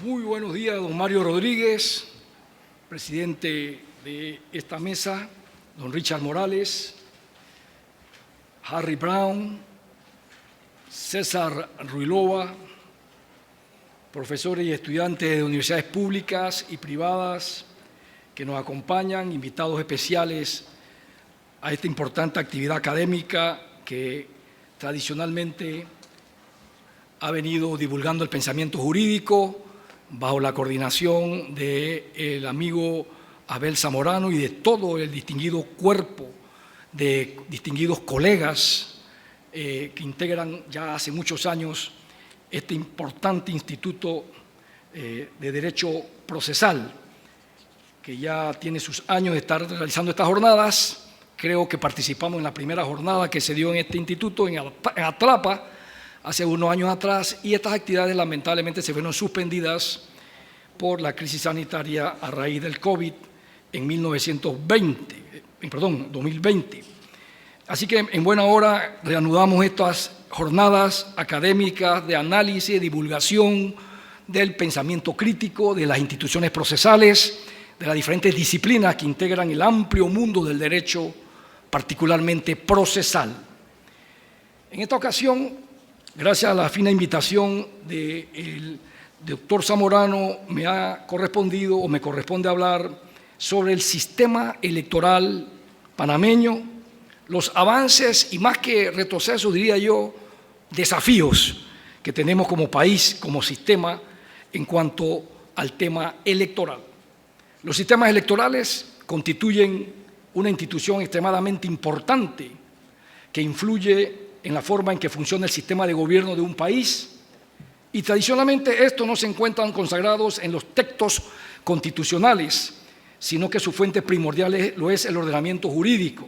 Muy buenos días, don Mario Rodríguez, presidente de esta mesa, don Richard Morales, Harry Brown, César Ruilova, profesores y estudiantes de universidades públicas y privadas que nos acompañan, invitados especiales a esta importante actividad académica que tradicionalmente ha venido divulgando el pensamiento jurídico bajo la coordinación del amigo Abel Zamorano y de todo el distinguido cuerpo de distinguidos colegas que integran ya hace muchos años este importante instituto de Derecho Procesal, que ya tiene sus años de estar realizando estas jornadas. Creo que participamos en la primera jornada que se dio en este instituto, en Atlapa, hace unos años atrás, y estas actividades lamentablemente se fueron suspendidas por la crisis sanitaria a raíz del COVID en 2020. Así que en buena hora reanudamos estas jornadas académicas de análisis, divulgación del pensamiento crítico, de las instituciones procesales, de las diferentes disciplinas que integran el amplio mundo del derecho, particularmente procesal. En esta ocasión, gracias a la fina invitación del doctor Zamorano, me ha correspondido o me corresponde hablar sobre el sistema electoral panameño, los avances y más que retrocesos, diría yo, desafíos que tenemos como país, como sistema, en cuanto al tema electoral. Los sistemas electorales constituyen una institución extremadamente importante que influye en la forma en que funciona el sistema de gobierno de un país, y tradicionalmente estos no se encuentran consagrados en los textos constitucionales, sino que su fuente primordial lo es el ordenamiento jurídico,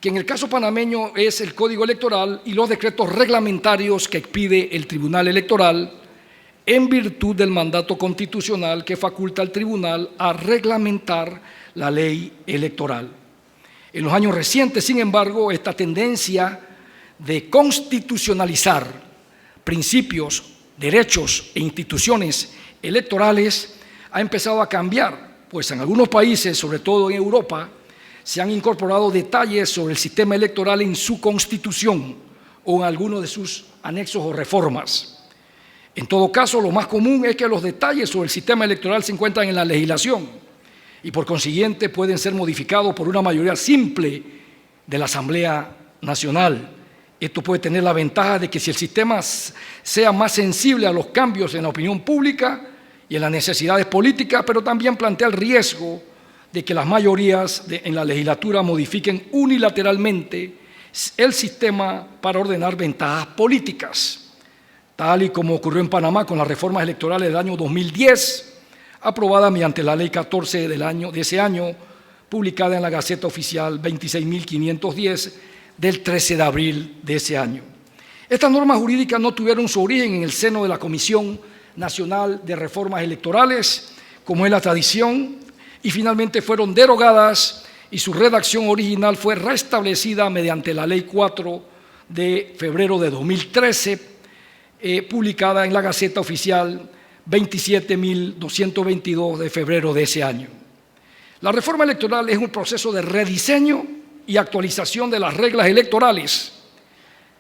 que en el caso panameño es el Código Electoral y los decretos reglamentarios que expide el Tribunal Electoral en virtud del mandato constitucional que faculta al Tribunal a reglamentar la ley electoral. En los años recientes, sin embargo, esta tendencia de constitucionalizar principios, derechos e instituciones electorales ha empezado a cambiar, pues en algunos países, sobre todo en Europa, se han incorporado detalles sobre el sistema electoral en su constitución o en algunos de sus anexos o reformas. En todo caso, lo más común es que los detalles sobre el sistema electoral se encuentran en la legislación y por consiguiente pueden ser modificados por una mayoría simple de la Asamblea Nacional. Esto puede tener la ventaja de que si el sistema sea más sensible a los cambios en la opinión pública y en las necesidades políticas, pero también plantea el riesgo de que las mayorías en la legislatura modifiquen unilateralmente el sistema para ordenar ventajas políticas, tal y como ocurrió en Panamá con las reformas electorales del año 2010, aprobada mediante la Ley 14 de ese año, publicada en la Gaceta Oficial 26.510 del 13 de abril de ese año. Estas normas jurídicas no tuvieron su origen en el seno de la Comisión Nacional de Reformas Electorales, como es la tradición, y finalmente fueron derogadas y su redacción original fue restablecida mediante la Ley 4 de febrero de 2013, publicada en la Gaceta Oficial 27.222 de febrero de ese año. La reforma electoral es un proceso de rediseño y actualización de las reglas electorales,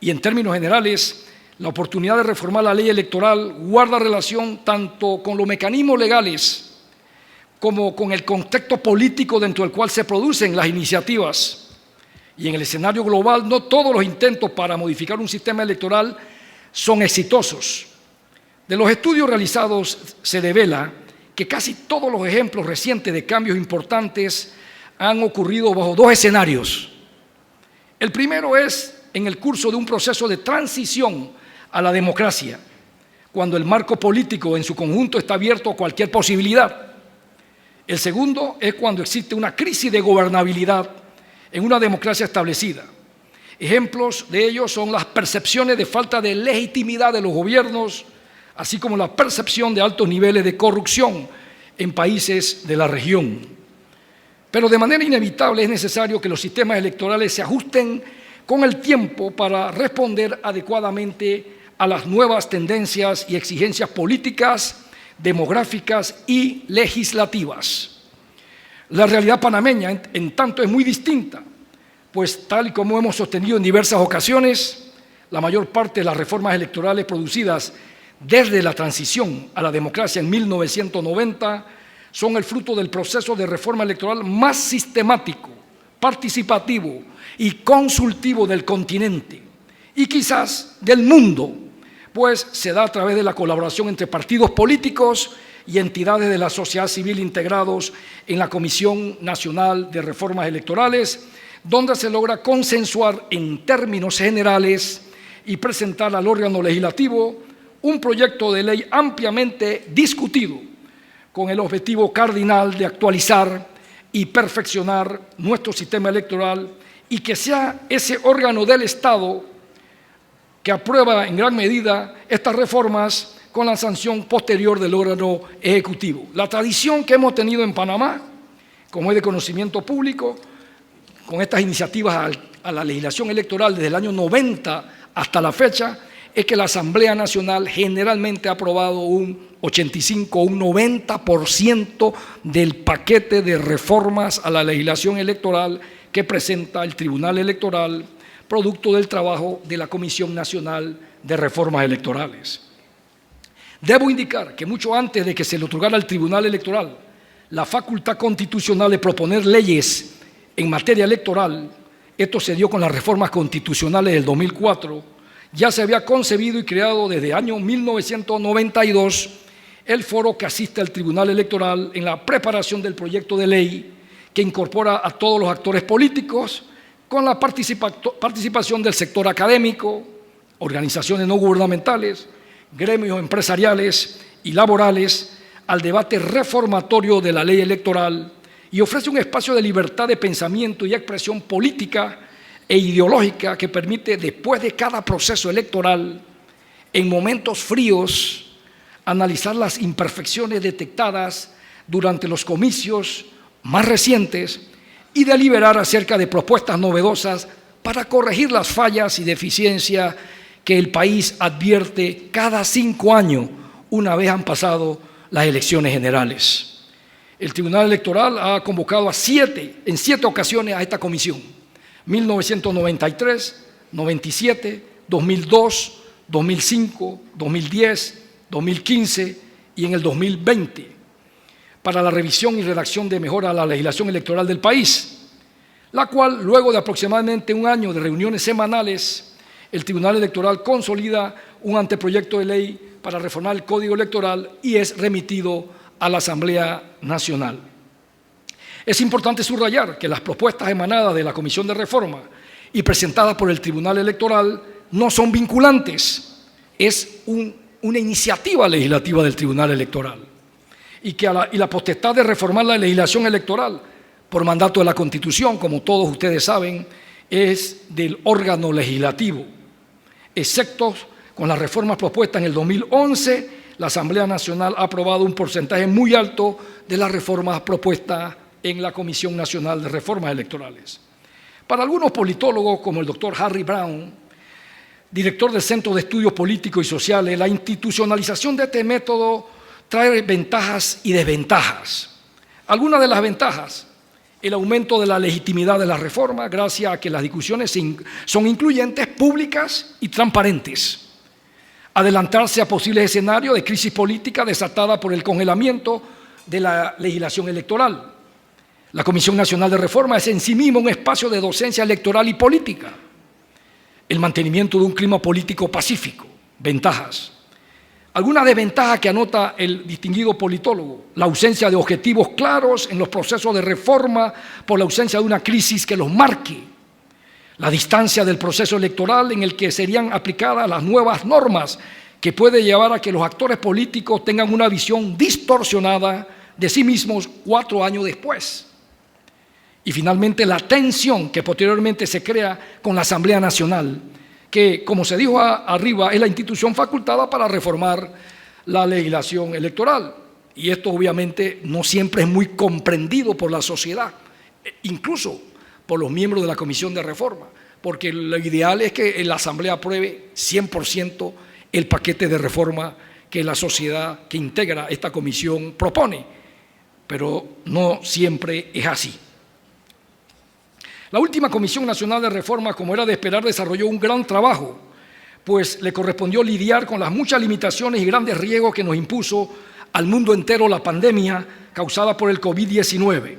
y en términos generales, la oportunidad de reformar la ley electoral guarda relación tanto con los mecanismos legales como con el contexto político dentro del cual se producen las iniciativas. Y en el escenario global, no todos los intentos para modificar un sistema electoral son exitosos. De los estudios realizados se devela que casi todos los ejemplos recientes de cambios importantes han ocurrido bajo dos escenarios. El primero es en el curso de un proceso de transición a la democracia, cuando el marco político en su conjunto está abierto a cualquier posibilidad. El segundo es cuando existe una crisis de gobernabilidad en una democracia establecida. Ejemplos de ello son las percepciones de falta de legitimidad de los gobiernos, así como la percepción de altos niveles de corrupción en países de la región. Pero de manera inevitable es necesario que los sistemas electorales se ajusten con el tiempo para responder adecuadamente a las nuevas tendencias y exigencias políticas demográficas y legislativas. La realidad panameña, en tanto, es muy distinta, pues tal y como hemos sostenido en diversas ocasiones, la mayor parte de las reformas electorales producidas desde la transición a la democracia en 1990 son el fruto del proceso de reforma electoral más sistemático, participativo y consultivo del continente y quizás del mundo, pues se da a través de la colaboración entre partidos políticos y entidades de la sociedad civil integrados en la Comisión Nacional de Reformas Electorales, donde se logra consensuar en términos generales y presentar al órgano legislativo un proyecto de ley ampliamente discutido con el objetivo cardinal de actualizar y perfeccionar nuestro sistema electoral y que sea ese órgano del Estado que aprueba en gran medida estas reformas con la sanción posterior del órgano ejecutivo. La tradición que hemos tenido en Panamá, como es de conocimiento público, con estas iniciativas a la legislación electoral desde el año 90 hasta la fecha, es que la Asamblea Nacional generalmente ha aprobado un 85 o un 90% del paquete de reformas a la legislación electoral que presenta el Tribunal Electoral, producto del trabajo de la Comisión Nacional de Reformas Electorales. Debo indicar que mucho antes de que se le otorgara al Tribunal Electoral la facultad constitucional de proponer leyes en materia electoral, esto se dio con las reformas constitucionales del 2004, ya se había concebido y creado desde el año 1992 el foro que asiste al Tribunal Electoral en la preparación del proyecto de ley que incorpora a todos los actores políticos con la participación del sector académico, organizaciones no gubernamentales, gremios empresariales y laborales al debate reformatorio de la ley electoral y ofrece un espacio de libertad de pensamiento y expresión política e ideológica que permite, después de cada proceso electoral, en momentos fríos, analizar las imperfecciones detectadas durante los comicios más recientes y deliberar acerca de propuestas novedosas para corregir las fallas y deficiencias que el país advierte cada 5 años, una vez han pasado las elecciones generales. El Tribunal Electoral ha convocado en 7 ocasiones a esta comisión: 1993, 97, 2002, 2005, 2010, 2015 y en el 2020, para la revisión y redacción de mejora a la legislación electoral del país, la cual, luego de aproximadamente un año de reuniones semanales, el Tribunal Electoral consolida un anteproyecto de ley para reformar el Código Electoral y es remitido a la Asamblea Nacional. Es importante subrayar que las propuestas emanadas de la Comisión de Reforma y presentadas por el Tribunal Electoral no son vinculantes, es una iniciativa legislativa del Tribunal Electoral y la potestad de reformar la legislación electoral por mandato de la Constitución, como todos ustedes saben, es del órgano legislativo, excepto con las reformas propuestas en el 2011, la Asamblea Nacional ha aprobado un porcentaje muy alto de las reformas propuestas en la Comisión Nacional de Reformas Electorales. Para algunos politólogos, como el doctor Harry Brown, director del Centro de Estudios Políticos y Sociales, la institucionalización de este método trae ventajas y desventajas. Algunas de las ventajas: el aumento de la legitimidad de la reforma gracias a que las discusiones son incluyentes, públicas y transparentes. Adelantarse a posibles escenarios de crisis política desatada por el congelamiento de la legislación electoral. La Comisión Nacional de Reforma es en sí misma un espacio de docencia electoral y política. El mantenimiento de un clima político pacífico. Ventajas. Alguna desventaja que anota el distinguido politólogo: la ausencia de objetivos claros en los procesos de reforma por la ausencia de una crisis que los marque. La distancia del proceso electoral en el que serían aplicadas las nuevas normas, que puede llevar a que los actores políticos tengan una visión distorsionada de sí mismos 4 años después. Y finalmente, la tensión que posteriormente se crea con la Asamblea Nacional, que, como se dijo arriba, es la institución facultada para reformar la legislación electoral. Y esto obviamente no siempre es muy comprendido por la sociedad, incluso por los miembros de la Comisión de Reforma, porque lo ideal es que la Asamblea apruebe 100% el paquete de reforma que la sociedad que integra esta comisión propone, pero no siempre es así. La última Comisión Nacional de Reforma, como era de esperar, desarrolló un gran trabajo, pues le correspondió lidiar con las muchas limitaciones y grandes riesgos que nos impuso al mundo entero la pandemia causada por el COVID-19.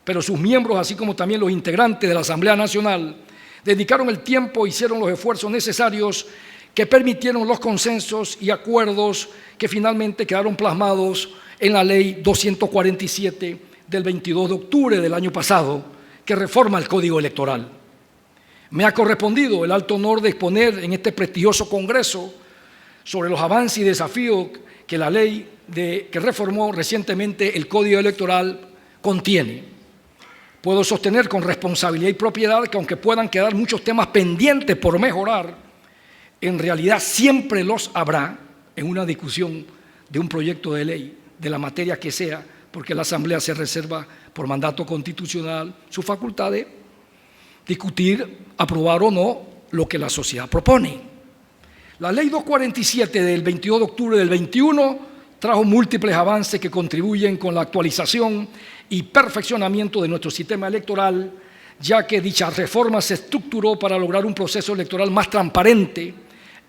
Pero sus miembros, así como también los integrantes de la Asamblea Nacional, dedicaron el tiempo e hicieron los esfuerzos necesarios que permitieron los consensos y acuerdos que finalmente quedaron plasmados en la Ley 247 del 22 de octubre del año pasado, que reforma el Código Electoral. Me ha correspondido el alto honor de exponer en este prestigioso Congreso sobre los avances y desafíos que la ley que reformó recientemente el Código Electoral contiene. Puedo sostener con responsabilidad y propiedad que aunque puedan quedar muchos temas pendientes por mejorar, en realidad siempre los habrá en una discusión de un proyecto de ley, de la materia que sea, porque la Asamblea se reserva por mandato constitucional su facultad de discutir, aprobar o no lo que la sociedad propone. La Ley 247 del 22 de octubre del 21 trajo múltiples avances que contribuyen con la actualización y perfeccionamiento de nuestro sistema electoral, ya que dicha reforma se estructuró para lograr un proceso electoral más transparente,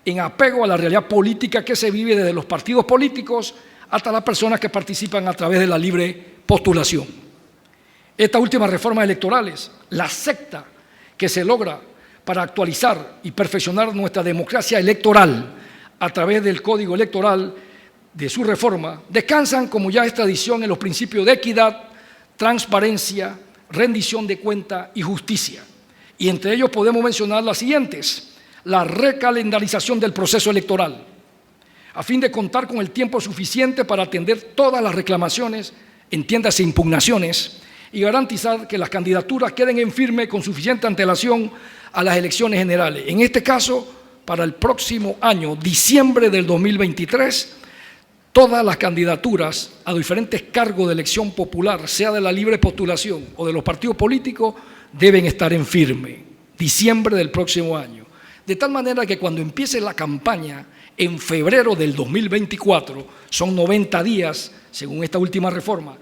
en apego a la realidad política que se vive desde los partidos políticos hasta las personas que participan a través de la libre postulación. Estas últimas reformas electorales, la sexta que se logra para actualizar y perfeccionar nuestra democracia electoral a través del Código Electoral de su reforma, descansan, como ya es tradición, en los principios de equidad, transparencia, rendición de cuenta y justicia. Y entre ellos podemos mencionar las siguientes: la recalendarización del proceso electoral, a fin de contar con el tiempo suficiente para atender todas las reclamaciones, entiéndase impugnaciones, y garantizar que las candidaturas queden en firme con suficiente antelación a las elecciones generales. En este caso, para el próximo año, diciembre del 2023, todas las candidaturas a diferentes cargos de elección popular, sea de la libre postulación o de los partidos políticos, deben estar en firme, diciembre del próximo año. De tal manera que cuando empiece la campaña, en febrero del 2024, son 90 días, según esta última reforma,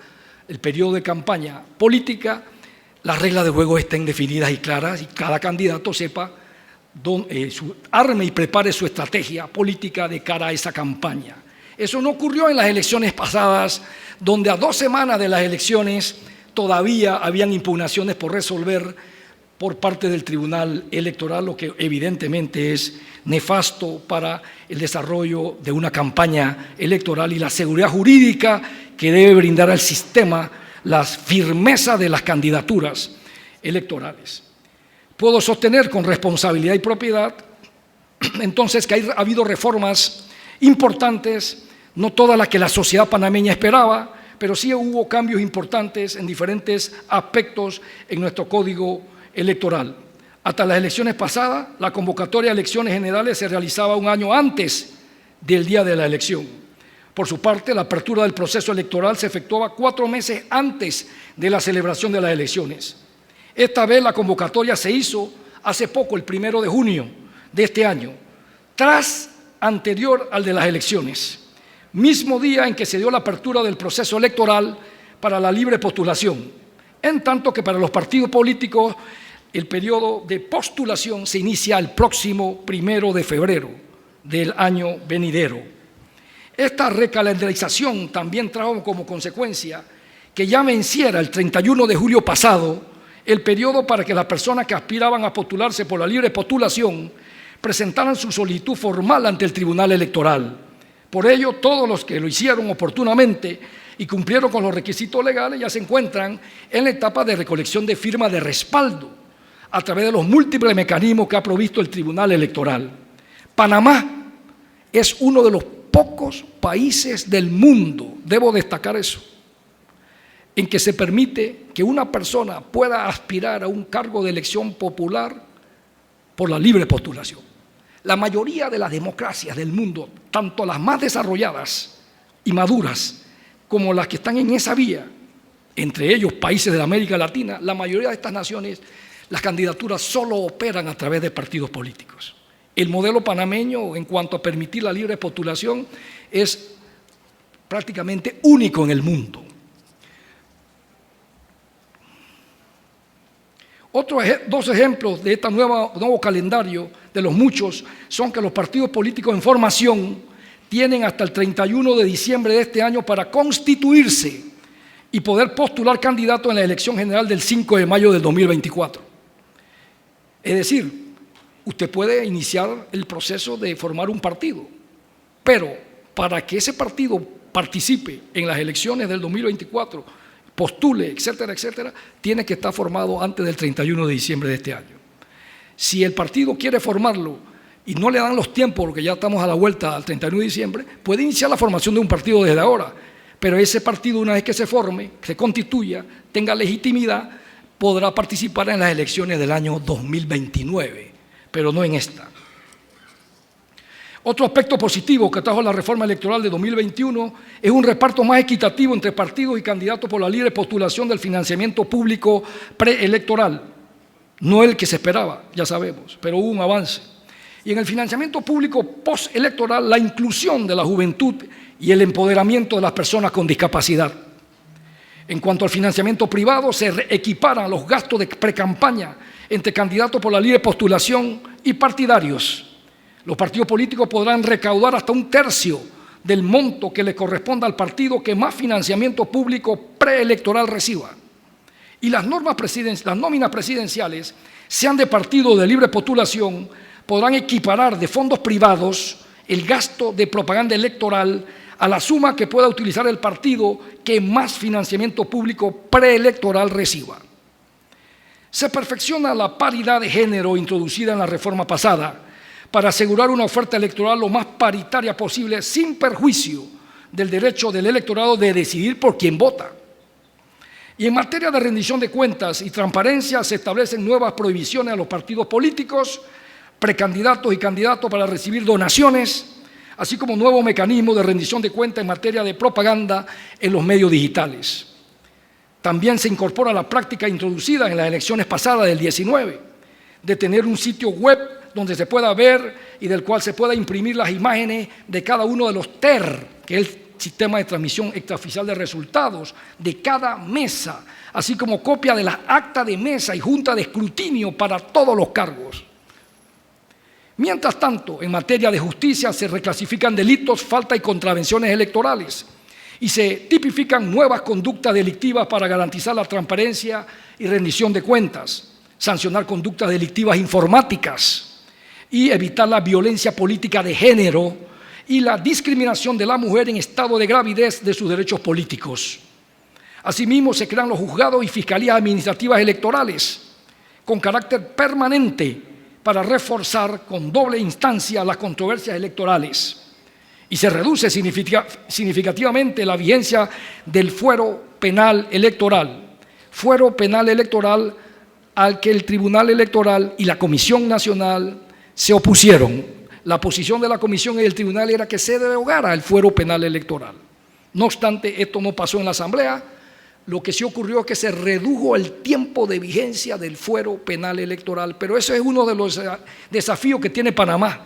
el periodo de campaña política, las reglas de juego estén definidas y claras y cada candidato sepa arme y prepare su estrategia política de cara a esa campaña. Eso no ocurrió en las elecciones pasadas, donde a 2 semanas de las elecciones todavía habían impugnaciones por resolver por parte del Tribunal Electoral, lo que evidentemente es nefasto para el desarrollo de una campaña electoral y la seguridad jurídica que debe brindar al sistema la firmeza de las candidaturas electorales. Puedo sostener con responsabilidad y propiedad, entonces, que ha habido reformas importantes, no todas las que la sociedad panameña esperaba, pero sí hubo cambios importantes en diferentes aspectos en nuestro código electoral. Hasta las elecciones pasadas, la convocatoria a elecciones generales se realizaba un año antes del día de la elección. Por su parte, la apertura del proceso electoral se efectuaba 4 meses antes de la celebración de las elecciones. Esta vez la convocatoria se hizo hace poco, el 1 de junio de este año, anterior al de las elecciones, mismo día en que se dio la apertura del proceso electoral para la libre postulación, en tanto que para los partidos políticos el periodo de postulación se inicia el próximo 1 de febrero del año venidero. Esta recalendarización también trajo como consecuencia que ya venciera el 31 de julio pasado el periodo para que las personas que aspiraban a postularse por la libre postulación presentaran su solicitud formal ante el Tribunal Electoral. Por ello, todos los que lo hicieron oportunamente y cumplieron con los requisitos legales ya se encuentran en la etapa de recolección de firmas de respaldo a través de los múltiples mecanismos que ha provisto el Tribunal Electoral. Panamá es uno de los pocos países del mundo, debo destacar eso, en que se permite que una persona pueda aspirar a un cargo de elección popular por la libre postulación. La mayoría de las democracias del mundo, tanto las más desarrolladas y maduras como las que están en esa vía, entre ellos países de la América Latina, la mayoría de estas naciones, las candidaturas solo operan a través de partidos políticos. El modelo panameño, en cuanto a permitir la libre postulación, es prácticamente único en el mundo. Otros dos ejemplos de este nuevo calendario, de los muchos, son que los partidos políticos en formación tienen hasta el 31 de diciembre de este año para constituirse y poder postular candidatos en la elección general del 5 de mayo del 2024. Es decir, usted puede iniciar el proceso de formar un partido, pero para que ese partido participe en las elecciones del 2024, postule, etcétera, etcétera, tiene que estar formado antes del 31 de diciembre de este año. Si el partido quiere formarlo y no le dan los tiempos, porque ya estamos a la vuelta al 31 de diciembre, puede iniciar la formación de un partido desde ahora, pero ese partido, una vez que se forme, se constituya, tenga legitimidad, podrá participar en las elecciones del año 2029, pero no en esta. Otro aspecto positivo que trajo la reforma electoral de 2021 es un reparto más equitativo entre partidos y candidatos por la libre postulación del financiamiento público preelectoral. No el que se esperaba, ya sabemos, pero hubo un avance. Y en el financiamiento público postelectoral, la inclusión de la juventud y el empoderamiento de las personas con discapacidad. En cuanto al financiamiento privado, se equiparan los gastos de precampaña entre candidatos por la libre postulación y partidarios. Los partidos políticos podrán recaudar hasta un tercio del monto que le corresponda al partido que más financiamiento público preelectoral reciba. Y las nóminas presidenciales, sean de partido o de libre postulación, podrán equiparar de fondos privados el gasto de propaganda electoral a la suma que pueda utilizar el partido que más financiamiento público preelectoral reciba. Se perfecciona la paridad de género introducida en la reforma pasada, para asegurar una oferta electoral lo más paritaria posible, sin perjuicio del derecho del electorado de decidir por quién vota. Y en materia de rendición de cuentas y transparencia, se establecen nuevas prohibiciones a los partidos políticos, precandidatos y candidatos para recibir donaciones, así como nuevo mecanismo de rendición de cuentas en materia de propaganda en los medios digitales. También se incorpora la práctica introducida en las elecciones pasadas del 19, de tener un sitio web donde se pueda ver y del cual se pueda imprimir las imágenes de cada uno de los TER, que es el sistema de transmisión extraoficial de resultados, de cada mesa, así como copia de las actas de mesa y junta de escrutinio para todos los cargos. Mientras tanto, en materia de justicia se reclasifican delitos, falta y contravenciones electorales y se tipifican nuevas conductas delictivas para garantizar la transparencia y rendición de cuentas, sancionar conductas delictivas informáticas y evitar la violencia política de género y la discriminación de la mujer en estado de gravidez de sus derechos políticos. Asimismo, se crean los juzgados y fiscalías administrativas electorales con carácter permanente para reforzar con doble instancia las controversias electorales. Y se reduce significativamente la vigencia del fuero penal electoral. Fuero penal electoral al que el Tribunal Electoral y la Comisión Nacional se opusieron. La posición de la Comisión y del Tribunal era que se derogara el fuero penal electoral. No obstante, esto no pasó en la Asamblea. Lo que sí ocurrió es que se redujo el tiempo de vigencia del fuero penal electoral, pero ese es uno de los desafíos que tiene Panamá,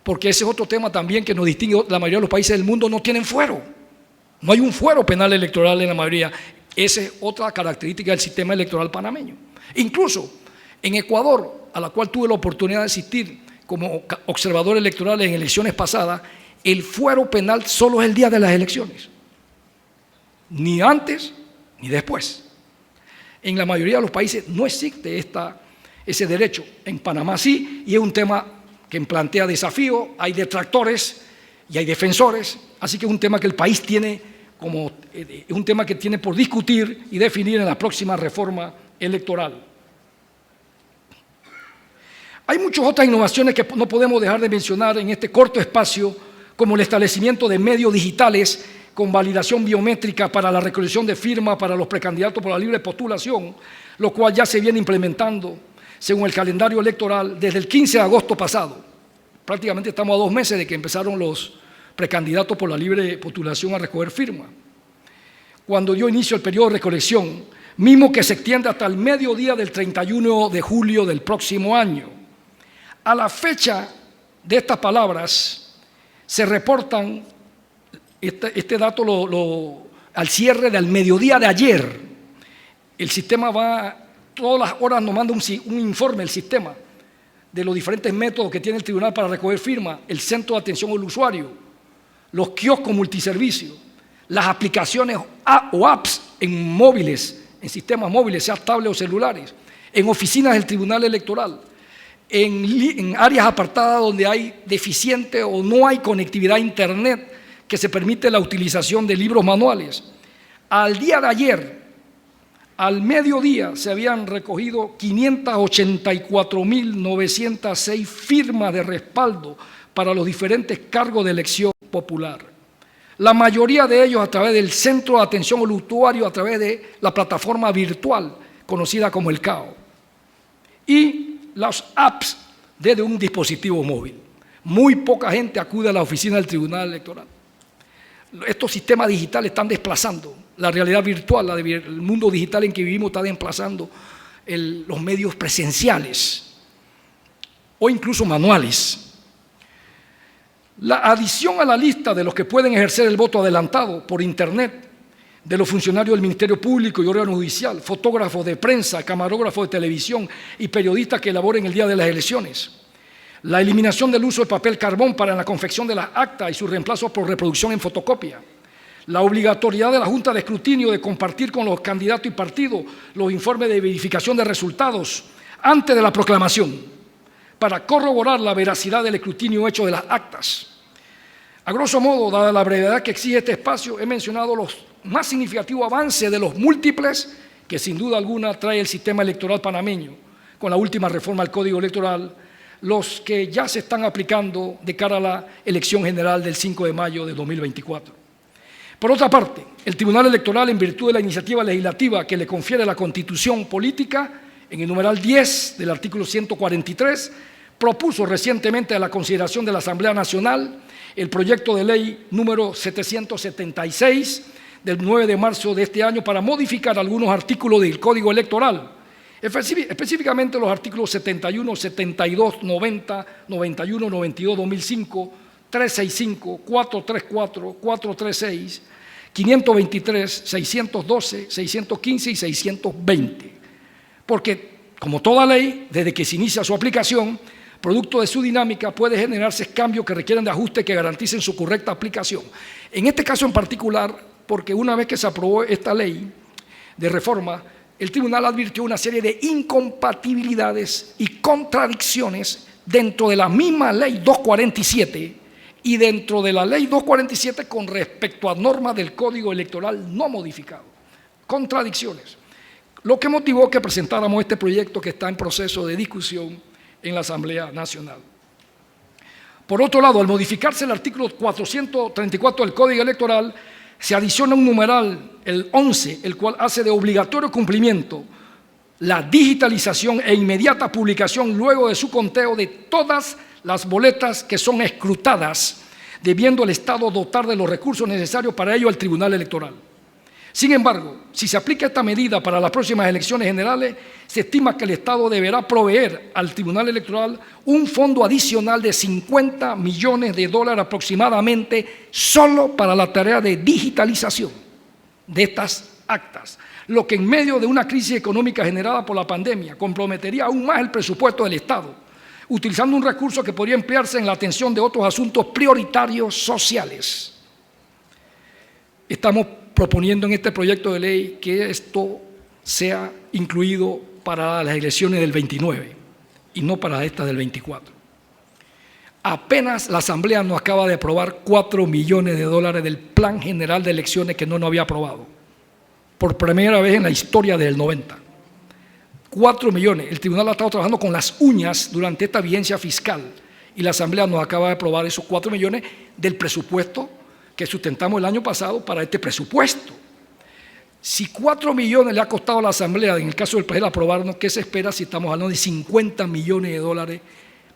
porque ese es otro tema también que nos distingue. La mayoría de los países del mundo no tienen fuero, no hay un fuero penal electoral en la mayoría. Esa es otra característica del sistema electoral panameño. Incluso en Ecuador, a la cual tuve la oportunidad de asistir como observador electoral en elecciones pasadas, el fuero penal solo es el día de las elecciones, ni antes ni después. En la mayoría de los países no existe ese derecho. En Panamá sí, y es un tema que plantea desafío. Hay detractores y hay defensores, así que es un tema que el país tiene es un tema que tiene por discutir y definir en la próxima reforma electoral. Hay muchas otras innovaciones que no podemos dejar de mencionar en este corto espacio, como el establecimiento de medios digitales con validación biométrica para la recolección de firmas para los precandidatos por la libre postulación, lo cual ya se viene implementando según el calendario electoral desde el 15 de agosto pasado. Prácticamente estamos a 2 meses de que empezaron los precandidatos por la libre postulación a recoger firmas. Cuando dio inicio el periodo de recolección, mismo que se extiende hasta el mediodía del 31 de julio del próximo año. A la fecha de estas palabras se reportan, este dato al cierre del mediodía de ayer, el sistema va, todas las horas nos manda un informe, el sistema, de los diferentes métodos que tiene el tribunal para recoger firmas, el centro de atención al usuario, los kioscos multiservicios, las aplicaciones o apps en móviles, en sistemas móviles, sea tablets o celulares, en oficinas del Tribunal Electoral, en áreas apartadas donde hay deficiente o no hay conectividad a Internet que se permite la utilización de libros manuales. Al día de ayer, al mediodía, se habían recogido 584.906 firmas de respaldo para los diferentes cargos de elección popular. La mayoría de ellos a través del Centro de Atención al Usuario, a través de la plataforma virtual conocida como el CAO. Y las apps desde un dispositivo móvil. Muy poca gente acude a la oficina del Tribunal Electoral. Estos sistemas digitales están desplazando la realidad virtual, el mundo digital en que vivimos está desplazando los medios presenciales o incluso manuales. La adición a la lista de los que pueden ejercer el voto adelantado por Internet, de los funcionarios del Ministerio Público y órgano judicial, fotógrafos de prensa, camarógrafos de televisión y periodistas que elaboren el día de las elecciones. La eliminación del uso de papel carbón para la confección de las actas y su reemplazo por reproducción en fotocopia. La obligatoriedad de la Junta de Escrutinio de compartir con los candidatos y partidos los informes de verificación de resultados antes de la proclamación para corroborar la veracidad del escrutinio hecho de las actas. A grosso modo, dada la brevedad que exige este espacio, he mencionado los más significativos avances de los múltiples que sin duda alguna trae el sistema electoral panameño con la última reforma al Código Electoral, los que ya se están aplicando de cara a la elección general del 5 de mayo de 2024. Por otra parte, el Tribunal Electoral, en virtud de la iniciativa legislativa que le confiere la Constitución Política, en el numeral 10 del artículo 143, propuso recientemente a la consideración de la Asamblea Nacional el proyecto de ley número 776 del 9 de marzo de este año para modificar algunos artículos del Código Electoral, específicamente los artículos 71, 72, 90, 91, 92, 2005, 365, 434, 436, 523, 612, 615 y 620. Porque, como toda ley, desde que se inicia su aplicación, producto de su dinámica puede generarse cambios que requieren de ajustes que garanticen su correcta aplicación. En este caso en particular, porque una vez que se aprobó esta ley de reforma, el tribunal advirtió una serie de incompatibilidades y contradicciones dentro de la misma ley 247 y dentro de la ley 247 con respecto a normas del Código Electoral no modificado. Contradicciones. Lo que motivó que presentáramos este proyecto que está en proceso de discusión en la Asamblea Nacional. Por otro lado, al modificarse el artículo 434 del Código Electoral, se adiciona un numeral, el 11, el cual hace de obligatorio cumplimiento la digitalización e inmediata publicación luego de su conteo de todas las boletas que son escrutadas, debiendo el Estado dotar de los recursos necesarios para ello al Tribunal Electoral. Sin embargo, si se aplica esta medida para las próximas elecciones generales, se estima que el Estado deberá proveer al Tribunal Electoral un fondo adicional de $50 millones aproximadamente solo para la tarea de digitalización de estas actas, lo que en medio de una crisis económica generada por la pandemia comprometería aún más el presupuesto del Estado, utilizando un recurso que podría emplearse en la atención de otros asuntos prioritarios sociales. Estamos proponiendo en este proyecto de ley que esto sea incluido para las elecciones del 29 y no para estas del 24. Apenas la Asamblea nos acaba de aprobar $4 millones del Plan General de Elecciones que no nos había aprobado, por primera vez en la historia del 90. 4 millones. El tribunal ha estado trabajando con las uñas durante esta vigencia fiscal y la Asamblea nos acaba de aprobar esos 4 millones del presupuesto que sustentamos el año pasado para este presupuesto. Si 4 millones le ha costado a la Asamblea, en el caso del PGEL, aprobarnos, ¿qué se espera si estamos hablando de $50 millones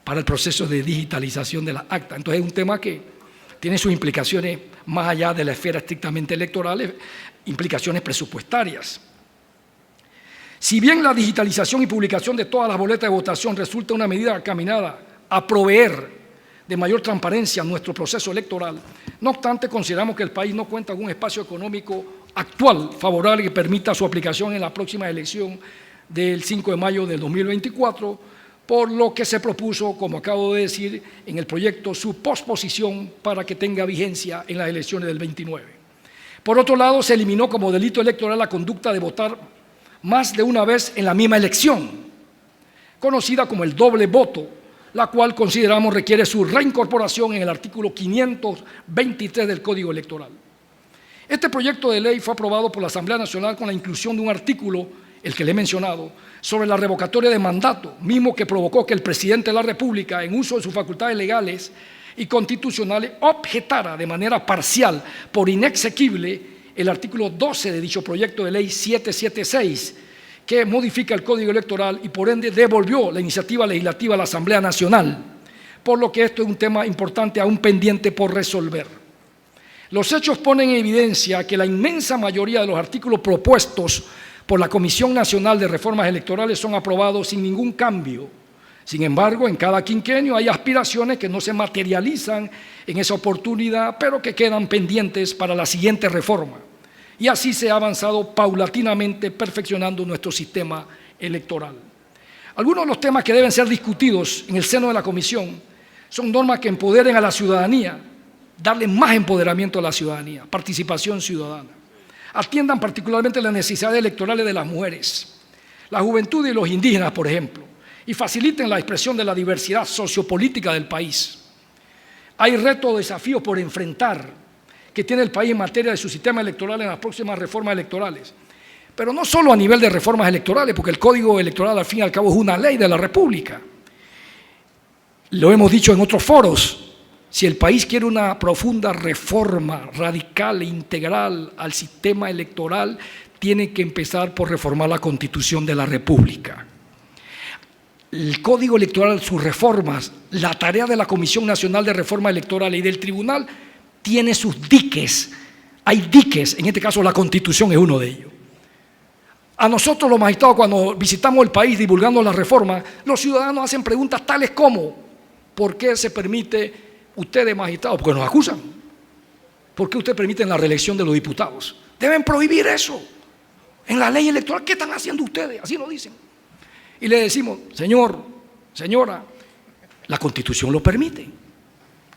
para el proceso de digitalización de las actas? Entonces es un tema que tiene sus implicaciones más allá de la esfera estrictamente electoral, implicaciones presupuestarias. Si bien la digitalización y publicación de todas las boletas de votación resulta una medida caminada a proveer de mayor transparencia a nuestro proceso electoral. No obstante, consideramos que el país no cuenta con un espacio económico actual favorable que permita su aplicación en la próxima elección del 5 de mayo del 2024, por lo que se propuso, como acabo de decir, en el proyecto su posposición para que tenga vigencia en las elecciones del 29. Por otro lado, se eliminó como delito electoral la conducta de votar más de una vez en la misma elección, conocida como el doble voto, la cual consideramos requiere su reincorporación en el artículo 523 del Código Electoral. Este proyecto de ley fue aprobado por la Asamblea Nacional con la inclusión de un artículo, el que le he mencionado, sobre la revocatoria de mandato, mismo que provocó que el presidente de la República, en uso de sus facultades legales y constitucionales, objetara de manera parcial, por inexequible, el artículo 12 de dicho proyecto de ley 776, que modifica el Código Electoral y por ende devolvió la iniciativa legislativa a la Asamblea Nacional, por lo que esto es un tema importante aún pendiente por resolver. Los hechos ponen en evidencia que la inmensa mayoría de los artículos propuestos por la Comisión Nacional de Reformas Electorales son aprobados sin ningún cambio. Sin embargo, en cada quinquenio hay aspiraciones que no se materializan en esa oportunidad, pero que quedan pendientes para la siguiente reforma. Y así se ha avanzado paulatinamente perfeccionando nuestro sistema electoral. Algunos de los temas que deben ser discutidos en el seno de la Comisión son normas que empoderen a la ciudadanía, darle más empoderamiento a la ciudadanía, participación ciudadana. Atiendan particularmente las necesidades electorales de las mujeres, la juventud y los indígenas, por ejemplo, y faciliten la expresión de la diversidad sociopolítica del país. Hay retos o desafíos por enfrentar que tiene el país en materia de su sistema electoral en las próximas reformas electorales. Pero no solo a nivel de reformas electorales, porque el Código Electoral al fin y al cabo es una ley de la República. Lo hemos dicho en otros foros. Si el país quiere una profunda reforma radical e integral al sistema electoral, tiene que empezar por reformar la Constitución de la República. El Código Electoral, sus reformas, la tarea de la Comisión Nacional de Reforma Electoral y del Tribunal tiene sus diques. Hay diques, en este caso la Constitución es uno de ellos. A nosotros los magistrados, cuando visitamos el país divulgando las reformas, los ciudadanos hacen preguntas tales como: ¿por qué se permite ustedes, magistrados? Porque nos acusan. ¿Por qué ustedes permiten la reelección de los diputados? Deben prohibir eso. En la ley electoral, ¿qué están haciendo ustedes? Así nos dicen. Y le decimos: señor, señora, la Constitución lo permite,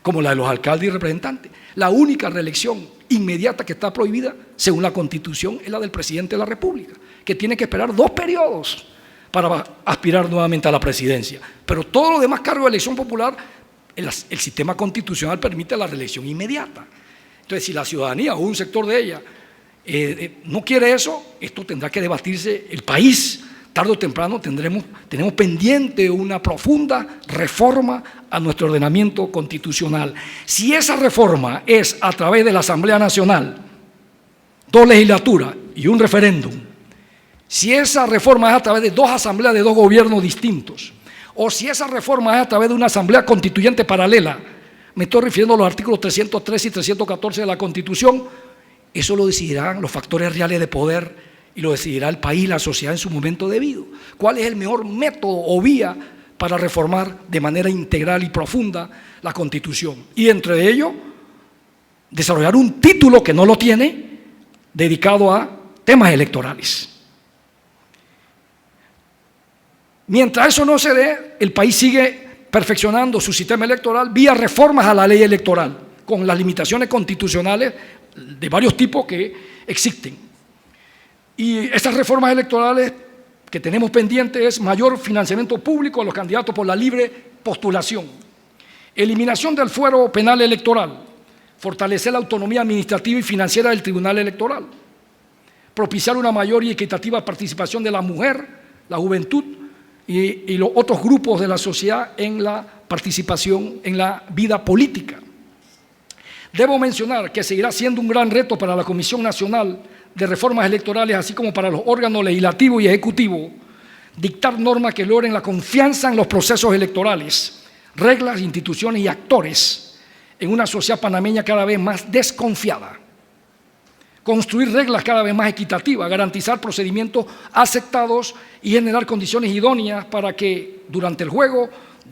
como la de los alcaldes y representantes. La única reelección inmediata que está prohibida, según la Constitución, es la del presidente de la República, que tiene que esperar 2 periodos para aspirar nuevamente a la presidencia. Pero todos los demás cargos de elección popular, el sistema constitucional permite la reelección inmediata. Entonces, si la ciudadanía o un sector de ella no quiere eso, esto tendrá que debatirse el país. Tarde o temprano tenemos pendiente una profunda reforma a nuestro ordenamiento constitucional. Si esa reforma es a través de la Asamblea Nacional, 2 legislaturas y un referéndum, si esa reforma es a través de 2 asambleas de 2 gobiernos distintos, o si esa reforma es a través de una asamblea constituyente paralela, me estoy refiriendo a los artículos 303 y 314 de la Constitución, eso lo decidirán los factores reales de poder y lo decidirá el país, la sociedad en su momento debido. ¿Cuál es el mejor método o vía para reformar de manera integral y profunda la Constitución? Y entre ello, desarrollar un título que no lo tiene, dedicado a temas electorales. Mientras eso no se dé, el país sigue perfeccionando su sistema electoral vía reformas a la ley electoral, con las limitaciones constitucionales de varios tipos que existen. Y estas reformas electorales que tenemos pendientes es mayor financiamiento público a los candidatos por la libre postulación, eliminación del fuero penal electoral, fortalecer la autonomía administrativa y financiera del Tribunal Electoral, propiciar una mayor y equitativa participación de la mujer, la juventud y los otros grupos de la sociedad en la participación en la vida política. Debo mencionar que seguirá siendo un gran reto para la Comisión Nacional de Reformas Electorales, así como para los órganos legislativos y ejecutivos, dictar normas que logren la confianza en los procesos electorales, reglas, instituciones y actores en una sociedad panameña cada vez más desconfiada. Construir reglas cada vez más equitativas, garantizar procedimientos aceptados y generar condiciones idóneas para que durante el juego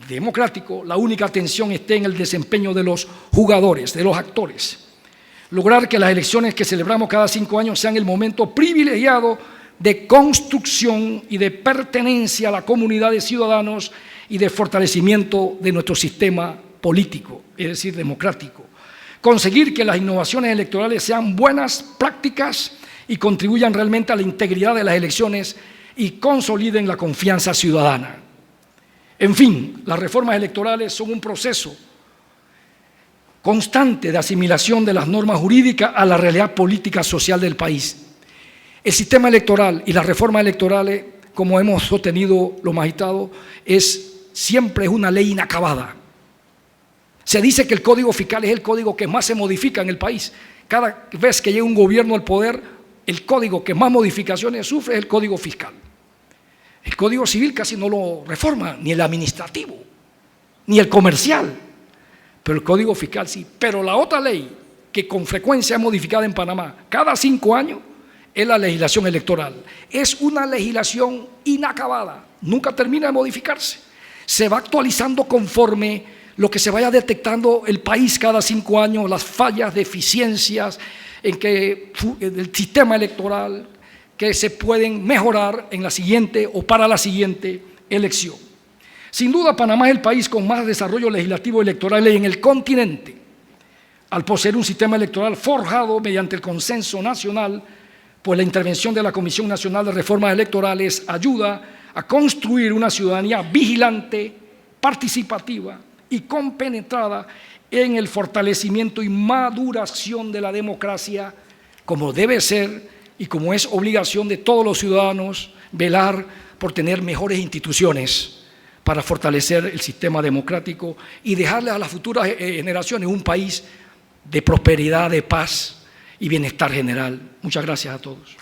democrático, la única atención esté en el desempeño de los jugadores, de los actores. Lograr que las elecciones que celebramos cada 5 años sean el momento privilegiado de construcción y de pertenencia a la comunidad de ciudadanos y de fortalecimiento de nuestro sistema político, es decir, democrático. Conseguir que las innovaciones electorales sean buenas prácticas y contribuyan realmente a la integridad de las elecciones y consoliden la confianza ciudadana. En fin, las reformas electorales son un proceso constante de asimilación de las normas jurídicas a la realidad política social del país. El sistema electoral y las reformas electorales, como hemos sostenido los magistrados, siempre es una ley inacabada. Se dice que el Código Fiscal es el código que más se modifica en el país. Cada vez que llega un gobierno al poder, el código que más modificaciones sufre es el Código Fiscal. El Código Civil casi no lo reforma, ni el administrativo, ni el comercial, pero el Código Fiscal sí. Pero la otra ley que con frecuencia es modificada en Panamá cada 5 años es la legislación electoral. Es una legislación inacabada, nunca termina de modificarse. Se va actualizando conforme lo que se vaya detectando el país cada 5 años, las fallas, deficiencias en que el sistema electoral que se pueden mejorar en la siguiente o para la siguiente elección. Sin duda, Panamá es el país con más desarrollo legislativo electoral en el continente, al poseer un sistema electoral forjado mediante el consenso nacional, pues la intervención de la Comisión Nacional de Reformas Electorales ayuda a construir una ciudadanía vigilante, participativa y compenetrada en el fortalecimiento y maduración de la democracia, como debe ser y como es obligación de todos los ciudadanos velar por tener mejores instituciones para fortalecer el sistema democrático y dejarle a las futuras generaciones un país de prosperidad, de paz y bienestar general. Muchas gracias a todos.